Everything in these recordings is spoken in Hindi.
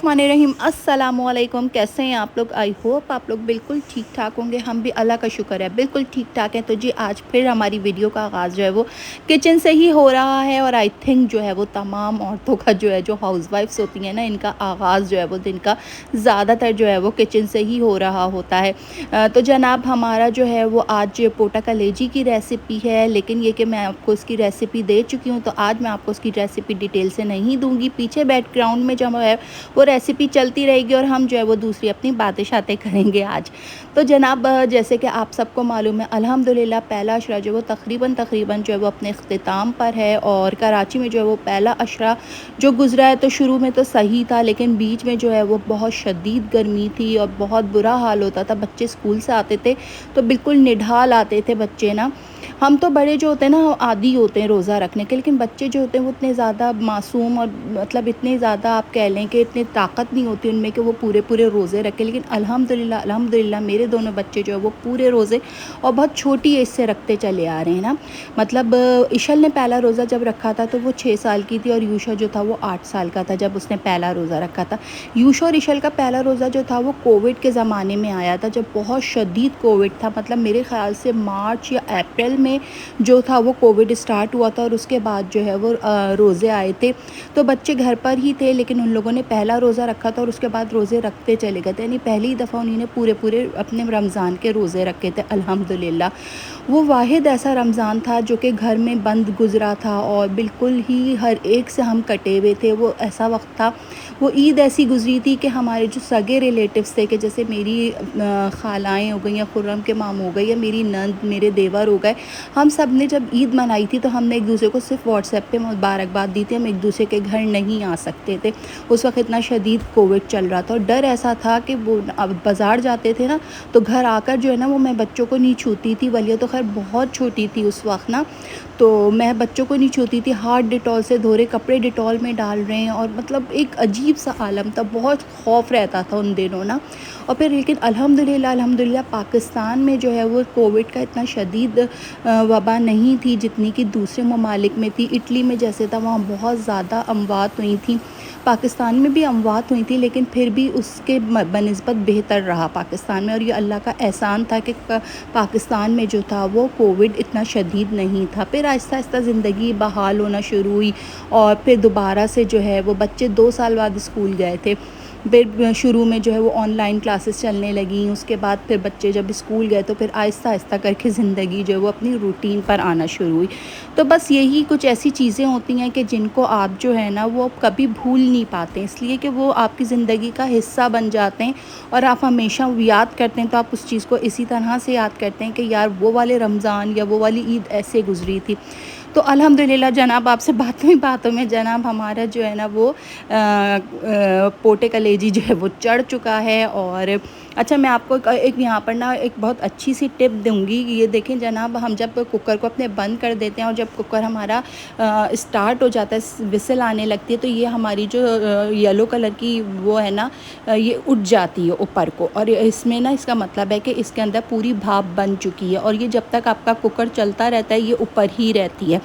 बिस्मिल्लाहिर्रहमानिर्रहीम। अस्सलामुअलैकुम। कैसे हैं आप लोग? आई होप आप लोग बिल्कुल ठीक ठाक होंगे। हम भी अल्लाह का शुक्र है बिल्कुल ठीक ठाक हैं। तो जी आज फिर हमारी वीडियो का आगाज़ जो है वो किचन से ही हो रहा है और आई थिंक जो है वो तमाम औरतों का जो है जो हाउसवाइफ्स होती हैं ना, इनका आगाज़ जो है वो दिन का ज़्यादातर जो है वो किचन से ही हो रहा होता है। तो जनाब हमारा जो है वो आज पोटा कलेजी की रेसिपी है, लेकिन ये कि मैं आपको उसकी रेसिपी दे चुकी हूँ, तो आज मैं आपको उसकी रेसिपी डिटेल से नहीं दूँगी। पीछे बैकग्राउंड में जो है वो रेसिपी चलती रहेगी और हम जो है वो दूसरी अपनी बातें शातें करेंगे आज। तो जनाब जैसे कि आप सबको मालूम है, अल्हम्दुलिल्लाह पहला अशरा जो वो तकरीबन जो है वो अपने इख्तिताम पर है। और कराची में जो है वो पहला अशरा जो गुज़रा है, तो शुरू में तो सही था, लेकिन बीच में जो है वो बहुत शदीद गर्मी थी और बहुत बुरा हाल होता था। बच्चे स्कूल से आते थे तो बिल्कुल निढाल आते थे बच्चे ना। हम तो बड़े जो होते हैं ना आदी होते हैं रोज़ा रखने के, लेकिन बच्चे जो होते हैं वो इतने ज़्यादा मासूम और मतलब इतने ज़्यादा आप कह लें कि इतनी ताकत नहीं होती उनमें कि वो पूरे पूरे रोज़े रखें। लेकिन अल्हम्दुलिल्लाह मेरे दोनों बच्चे जो है वो पूरे रोज़े और बहुत छोटी एज से रखते चले आ रहे हैं ना। मतलब इशल ने पहला रोज़ा जब रखा था तो वो 6 साल की थी और यूशा जो था वो 8 साल का था जब उसने पहला रोज़ा रखा था। यूशा और इशल का पहला रोज़ा जो था वो कोविड के ज़माने में आया था, जब बहुत शदीद कोविड था। मतलब मेरे ख़्याल से मार्च या अप्रैल में जो था वो कोविड स्टार्ट हुआ था और उसके बाद जो है वो रोज़े आए थे। तो बच्चे घर पर ही थे, लेकिन उन लोगों ने पहला रोज़ा रखा था और उसके बाद रोज़े रखते चले गए थे। यानी पहली दफ़ा उन्होंने पूरे अपने रमज़ान के रोज़े रखे थे अल्हम्दुलिल्लाह। वो वाहिद ऐसा रमज़ान था जो कि घर में बंद गुज़रा था और बिल्कुल ही हर एक से हम कटे हुए थे। वो ऐसा वक्त था, वो ईद ऐसी गुज़री थी कि हमारे जो सगे रिलेटिव्स थे, कि जैसे मेरी खालाएँ हो गई या खुर्रम के माम हो गए या मेरी नंद मेरे देवर हो गए, हम सब ने जब ईद मनाई थी तो हमने एक दूसरे को सिर्फ व्हाट्सएप पे मुबारकबाद दी थी। हम एक दूसरे के घर नहीं आ सकते थे। उस वक्त इतना शदीद कोविड चल रहा था और डर ऐसा था कि वो अब बाज़ार जाते थे ना तो घर आकर जो है ना वो मैं बच्चों को नहीं छूती थी। वलिया तो खैर बहुत छोटी थी उस वक्त ना, तो मैं बच्चों को नहीं छूती थी। हाथ डिटॉल से धो रहे, कपड़े डिटॉल में डाल रहे हैं और मतलब एक अजीब सा आलम था। बहुत खौफ रहता था उन दिनों ना। और फिर लेकिन अल्हम्दुलिल्लाह पाकिस्तान में जो है वो कोविड का इतना शदीद वबा नहीं थी जितनी कि दूसरे ममालिक में थी। इटली में जैसे था वहाँ बहुत ज़्यादा अमवात हुई थी, पाकिस्तान में भी अमवात हुई थी, लेकिन फिर भी उसके बनिस्बत बेहतर रहा पाकिस्तान में। और ये अल्लाह का एहसान था कि पाकिस्तान में जो था वो कोविड इतना शदीद नहीं था। फिर आहिस्ता आहिस्ता ज़िंदगी बहाल होना शुरू हुई और फिर दोबारा से जो है वो बच्चे 2 साल बाद स्कूल गए थे। फिर शुरू में जो है वो ऑनलाइन क्लासेस चलने लगी, उसके बाद फिर बच्चे जब स्कूल गए तो फिर आहिस्ता आहिस्ता करके ज़िंदगी जो है वो अपनी रूटीन पर आना शुरू हुई। तो बस यही कुछ ऐसी चीज़ें होती हैं कि जिनको आप जो है ना वो कभी भूल नहीं पाते, इसलिए कि वो आपकी ज़िंदगी का हिस्सा बन जाते हैं और आप हमेशा याद करते हैं। तो आप उस चीज़ को इसी तरह से याद करते हैं कि यार वो वाले रमज़ान या वो वाली ईद ऐसे गुज़री थी। तो अल्हम्दुलिल्लाह जनाब आपसे बातों में जनाब हमारा जो है ना वो पोटे कलेजी जो है वो चढ़ चुका है। और अच्छा मैं आपको एक यहाँ पर ना एक बहुत अच्छी सी टिप दूँगी। ये देखें जनाब, हम जब कुकर को अपने बंद कर देते हैं और जब कुकर हमारा स्टार्ट हो जाता है, विसल आने लगती है, तो ये हमारी जो येलो कलर की वो है ना ये उठ जाती है ऊपर को। और इसमें ना इसका मतलब है कि इसके अंदर पूरी भाप बन चुकी है और ये जब तक आपका कुकर चलता रहता है ये ऊपर ही रहती है।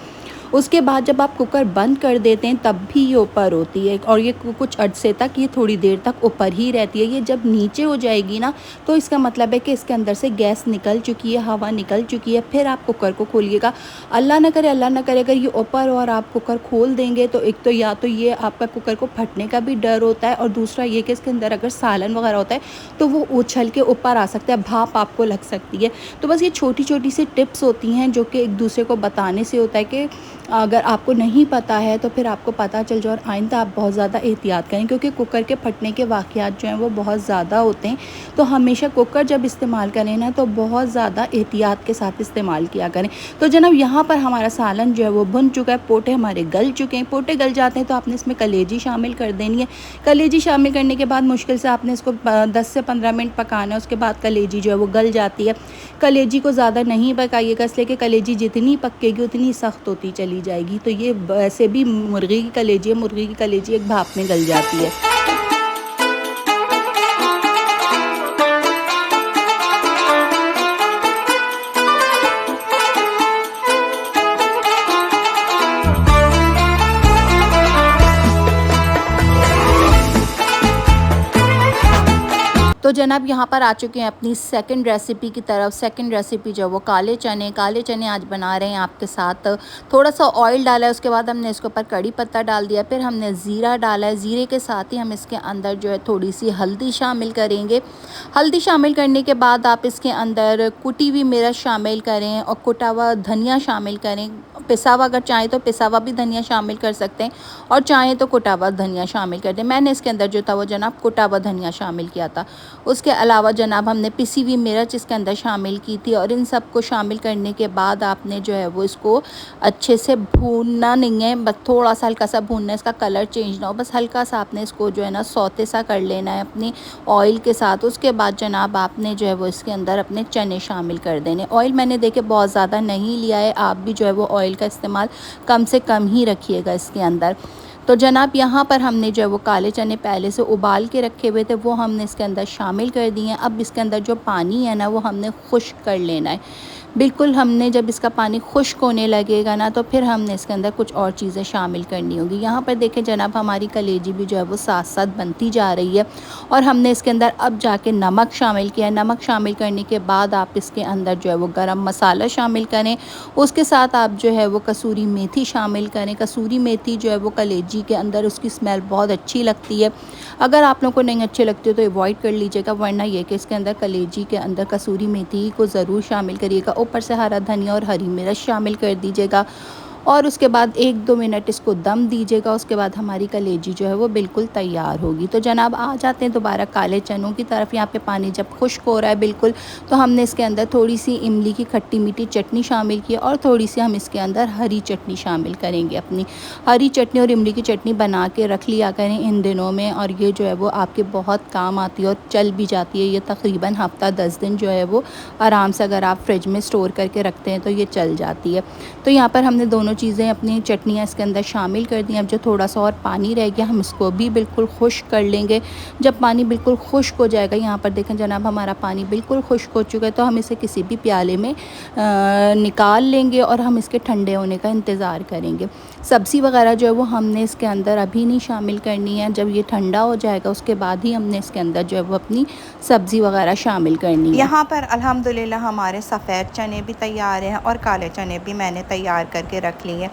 उसके बाद जब आप कुकर बंद कर देते हैं तब भी ये ऊपर होती है और ये कुछ अरसे तक ये थोड़ी देर तक ऊपर ही रहती है। ये जब नीचे हो जाएगी ना तो इसका मतलब है कि इसके अंदर से गैस निकल चुकी है, हवा निकल चुकी है। फिर आप कुकर को खोलिएगा। अल्लाह ना करे अगर ये ऊपर और आप कुकर खोल देंगे तो एक तो या तो ये आपका कुकर को फटने का भी डर होता है और दूसरा ये कि इसके अंदर अगर सालन वगैरह होता है तो वो उछल के ऊपर आ सकता है, भाप आपको लग सकती है। तो बस ये छोटी छोटी सी टिप्स होती हैं जो कि एक दूसरे को बताने से होता है कि अगर आपको नहीं पता है तो फिर आपको पता चल जाए और आइंदा आप बहुत ज़्यादा एहतियात करें, क्योंकि कुकर के फटने के वाक़यात जो हैं वो बहुत ज़्यादा होते हैं। तो हमेशा कुकर जब इस्तेमाल करें ना तो बहुत ज़्यादा एहतियात के साथ इस्तेमाल किया करें। तो जनाब यहाँ पर हमारा सालन जो है वो भुन चुका है, पोटे हमारे गल चुके हैं। पोटे गल जाते हैं तो आपने इसमें कलेजी शामिल कर देनी है। कलेजी शामिल करने के बाद मुश्किल से आपने इसको 10 से 15 मिनट पकाना है। उसके बाद कलेजी जो है वो गल जाती है। कलेजी को ज़्यादा नहीं पकाइएगा, इसलिए कि कलेजी जितनी पकेगी उतनी सख्त होती चली जाएगी। तो ये वैसे भी मुर्गी की कलेजी है, मुर्गी की कलेजी एक भाप में गल जाती है। जनाब यहाँ पर आ चुके हैं अपनी सेकंड रेसिपी की तरफ। सेकंड रेसिपी जो वो काले चने आज बना रहे हैं आपके साथ। थोड़ा सा ऑयल डाला है, उसके बाद हमने इसके ऊपर कड़ी पत्ता डाल दिया, फिर हमने ज़ीरा डाला है। ज़ीरे के साथ ही हम इसके अंदर जो है थोड़ी सी हल्दी शामिल करेंगे। हल्दी शामिल करने के बाद आप इसके अंदर कुटी हुई मिर्च शामिल करें और कुटा हुआ धनिया शामिल करें। पिसा हुआ अगर चाहें तो पिसा हुआ भी धनिया शामिल कर सकते हैं और चाहें तो कुटा हुआ धनिया शामिल कर दें। मैंने इसके अंदर जो था वो जनाब कुटा हुआ धनिया शामिल किया था। उसके अलावा जनाब हमने पिसी हुई मिर्च इसके अंदर शामिल की थी और इन सब को शामिल करने के बाद आपने जो है वो इसको अच्छे से भूनना नहीं है, बस थोड़ा सा हल्का सा भूनना है, इसका कलर चेंज ना हो, बस हल्का सा आपने इसको जो है ना सौते सा कर लेना है अपनी ऑयल के साथ। उसके बाद जनाब आपने जो है वो इसके अंदर अपने चने शामिल कर देने। ऑयल मैंने देखे बहुत ज़्यादा नहीं लिया है, आप भी जो है वो ऑयल का इस्तेमाल कम से कम ही रखिएगा इसके अंदर। तो जनाब यहाँ पर हमने जो है वो काले चने पहले से उबाल के रखे हुए थे, वो हमने इसके अंदर शामिल कर दिए हैं। अब इसके अंदर जो पानी है ना वो हमने खुश्क कर लेना है बिल्कुल। हमने जब इसका पानी खुश्क होने लगेगा ना तो फिर हमने इसके अंदर कुछ और चीज़ें शामिल करनी होगी। यहाँ पर देखें जनाब हमारी कलेजी भी जो है वो साथ साथ बनती जा रही है और हमने इसके अंदर अब जाके नमक शामिल किया है। नमक शामिल करने के बाद आप इसके अंदर जो है वो गरम मसाला शामिल करें। उसके साथ आप जो है वो कसूरी मेथी शामिल करें। कसूरी मेथी जो है वो कलेजी के अंदर उसकी स्मेल बहुत अच्छी लगती है। अगर आप लोगों को नहीं अच्छी लगती तो अवॉइड कर लीजिएगा, वरना ये कि इसके अंदर कलेजी के अंदर कसूरी मेथी को ज़रूर शामिल करिएगा। ऊपर से हरा धनिया और हरी मिर्च शामिल कर दीजिएगा और उसके बाद 1-2 मिनट इसको दम दीजिएगा। उसके बाद हमारी कलेजी जो है वो बिल्कुल तैयार होगी। तो जनाब आ जाते हैं दोबारा काले चनों की तरफ। यहाँ पे पानी जब खुश्क हो रहा है बिल्कुल, तो हमने इसके अंदर थोड़ी सी इमली की खट्टी मीठी चटनी शामिल की और थोड़ी सी हम इसके अंदर हरी चटनी शामिल करेंगे। अपनी हरी चटनी और इमली की चटनी बना के रख लिया करें इन दिनों में, और ये जो है वो आपके बहुत काम आती है और चल भी जाती है। ये तकरीबन हफ़्ता 10 दिन जो है वो आराम से अगर आप फ्रिज में स्टोर करके रखते हैं तो ये चल जाती है। तो यहाँ पर हमने दोनों चीज़ें अपनी चटनियाँ इसके अंदर शामिल कर दी। अब जो थोड़ा सा और पानी रह गया हम इसको भी बिल्कुल खुश्क कर लेंगे। जब पानी बिल्कुल खुश्क हो जाएगा, यहाँ पर देखें जनाब हमारा पानी बिल्कुल खुश्क हो चुका है, तो हम इसे किसी भी प्याले में निकाल लेंगे और हम इसके ठंडे होने का इंतज़ार करेंगे। सब्ज़ी वगैरह जो है वो हमने इसके अंदर अभी नहीं शामिल करनी है, जब ये ठंडा हो जाएगा उसके बाद ही हमने इसके अंदर जो है वो अपनी सब्ज़ी वगैरह शामिल करनी है। यहाँ पर अल्हम्दुलिल्लाह हमारे सफ़ेद चने भी तैयार हैं और काले चने भी मैंने तैयार करके रख लिए हैं,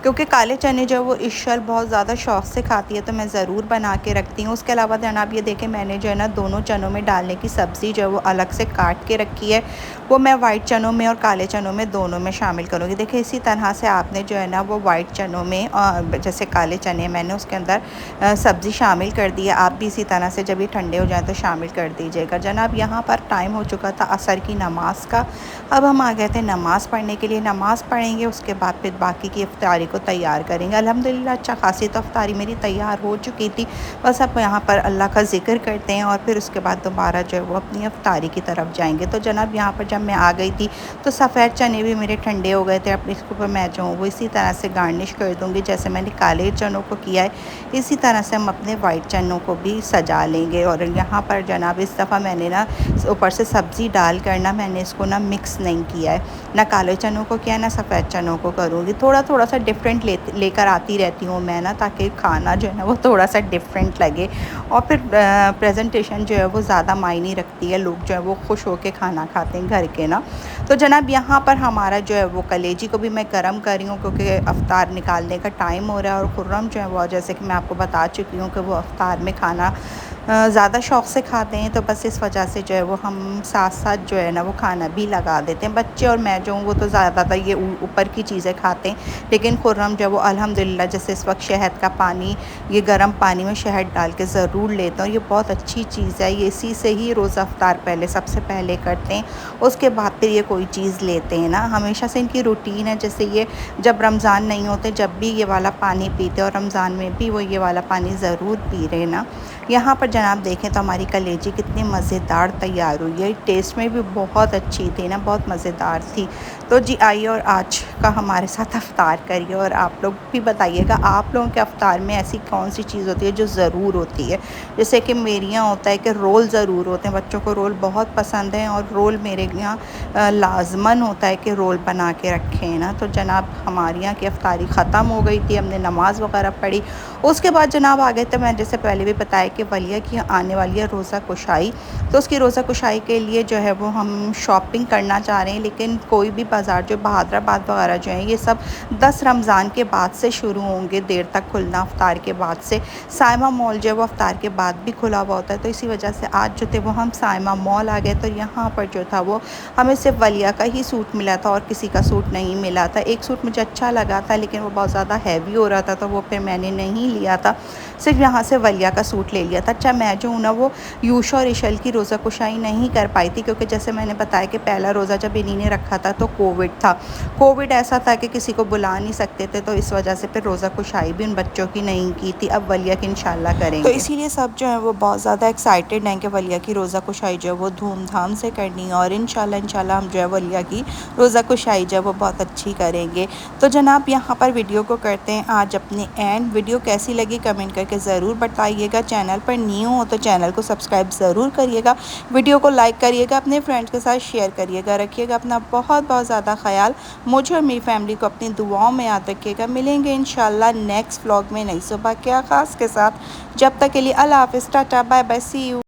क्योंकि काले चने जो वो इश्शल बहुत ज़्यादा शौक़ से खाती है तो मैं ज़रूर बना के रखती हूँ। उसके अलावा जनाब ये देखें मैंने जो है ना दोनों चनों में डालने की सब्ज़ी जो है वो अलग से काट के रखी है, वो मैं वाइट चनों में और काले चनों में दोनों में शामिल करूँगी। देखिए इसी तरह से आपने जो है ना वो वाइट चनों में जैसे काले चने मैंने उसके अंदर सब्ज़ी शामिल कर दी है, आप भी इसी तरह से जब ये ठंडे हो जाए तो शामिल कर दीजिएगा। जनाब यहाँ पर टाइम हो चुका था असर की नमाज़ का, अब हम आ गए थे नमाज़ पढ़ने के लिए। नमाज़ पढ़ेंगे उसके बाद फिर बाकी की इफ्तारी को तैयार करेंगे। अल्हम्दुलिल्लाह अच्छा खासी तो इफ्तारी मेरी तैयार हो चुकी थी, बस अब यहाँ पर अल्लाह का ज़िक्र करते हैं और फिर उसके बाद दोबारा जो है वो अपनी इफ्तारी की तरफ जाएंगे। तो जनाब यहाँ पर जब मैं आ गई थी तो सफ़ेद चने भी मेरे ठंडे हो गए थे। अब इसके ऊपर मैं जो हूँ वो इसी तरह से गार्निश कर दूँगी, जैसे मैंने काले चनों को किया है इसी तरह से हम अपने वाइट चनों को भी सजा लेंगे। और यहाँ पर जनाब इस दफ़ा मैंने ना ऊपर से सब्ज़ी डाल कर ना मैंने इसको ना मिक्स नहीं किया है, ना काले चनों को किया ना सफ़ेद चनों को करूँगी। थोड़ा सा डिफरेंट लेकर आती रहती हूँ मैं ना, ताकि खाना जो है ना वो थोड़ा सा डिफरेंट लगे और फिर प्रेजेंटेशन जो है वो ज़्यादा मायने रखती है, लोग जो है वो खुश होकर खाना खाते हैं घर के ना। तो जनाब यहाँ पर हमारा जो है वो कलेजी को भी मैं गर्म कर रही हूँ, क्योंकि अफ्तार निकालने का टाइम हो रहा है और खुर्रम जो है वो जैसे कि मैं आपको बता चुकी हूँ कि वो अफ्तार में खाना ज़्यादा शौक़ से खाते हैं, तो बस इस वजह से जो है वो हम साथ साथ जो है ना वो खाना भी लगा देते हैं। बच्चे और मैं जो हूँ वो तो ज़्यादातर ये ऊपर की चीज़ें खाते हैं, लेकिन खुर्रम जो वो अल्हम्दुलिल्लाह जैसे इस वक्त शहद का पानी, ये गर्म पानी में शहद डाल के ज़रूर लेता हूँ। ये बहुत अच्छी चीज़ है, ये इसी से ही रोज़ा अफ्तार पहले सबसे पहले करते हैं, उसके बाद फिर ये कोई चीज़ लेते हैं ना। हमेशा से इनकी रूटीन है, जैसे ये जब रमज़ान नहीं होते जब भी ये वाला पानी पीते और रमज़ान में भी वो ये वाला पानी ज़रूर पी रहे ना। यहाँ पर जनाब देखें तो हमारी कलेजी कितनी मज़ेदार तैयार हुई है, टेस्ट में भी बहुत अच्छी थी ना, बहुत मज़ेदार थी। तो जी आइए और आज का हमारे साथ अफ्तार करिए और आप लोग भी बताइएगा आप लोगों के अफ्तार में ऐसी कौन सी चीज़ होती है जो ज़रूर होती है। जैसे कि मेरे यहाँ होता है कि रोल ज़रूर होते हैं, बच्चों को रोल बहुत पसंद है और रोल मेरे यहाँ लाजमन होता है कि रोल बना के रखें ना। तो जनाब हमारे यहाँ की अफ्तारी ख़त्म हो गई थी, हमने नमाज़ वगैरह पढ़ी, उसके बाद जनाब आ गए थे। मैं जैसे पहले भी बताया कि वलिया की आने वाली है रोज़ा कुशाई, तो उसकी रोज़ा कुशाई के लिए जो है वो हम शॉपिंग करना चाह रहे हैं। लेकिन कोई भी बाज़ार जो बहादुराबाद वगैरह जो है ये सब 10 रमज़ान के बाद से शुरू होंगे, देर तक खुलना अफ्तार के बाद से। साइमा मॉल जो है वो अफ्तार के बाद भी खुला हुआ होता है, तो इसी वजह से आज जो थे वो हम साइमा मॉल आ गए। तो यहाँ पर जो था वो हमें सिर्फ वलिया का ही सूट मिला था और किसी का सूट नहीं मिला था। एक सूट मुझे अच्छा लगा था लेकिन वो बहुत ज़्यादा हैवी हो रहा था, तो वो फिर मैंने नहीं लिया था, सिर्फ यहाँ से वलिया का सूट ले लिया था। अच्छा, मैं जो हूँ ना वो यूशा और इशल की रोज़ा कुशाई नहीं कर पाई थी, क्योंकि जैसे मैंने बताया कि पहला रोज़ा जब इन्हीं ने रखा था तो कोविड था। कोविड ऐसा था कि किसी को बुला नहीं सकते थे, तो इस वजह से फिर रोज़ा कुशाई भी उन बच्चों की नहीं की थी। अब वलिया की इंशाल्लाह करेंगे। तो इसीलिए सब जो है वो बहुत ज़्यादा एक्साइटेड हैं कि वलिया की रोज़ा कुशाई जो है वो धूमधाम से करनी है, और इंशाल्लाह हम जो है वलिया की रोज़ा कुशाई जो है वो बहुत अच्छी करेंगे। तो जनाब यहाँ पर वीडियो को करते हैं आज अपने एंड। वीडियो कैसी लगी कमेंट करके ज़रूर बताइएगा। चैनल पर न्यू हो तो चैनल को सब्सक्राइब ज़रूर करिएगा, वीडियो को लाइक करिएगा, अपने फ्रेंड्स के साथ शेयर करिएगा। रखिएगा अपना बहुत बहुत ज़्यादा ख्याल, मुझे और मेरी फैमिली को अपनी दुआओं में याद रखिएगा। मिलेंगे इंशाल्लाह नेक्स्ट व्लॉग में नई सुबह के आगाज़ के साथ। जब तक के लिए अल्लाह हाफ़िज़, tata bye bye, see you.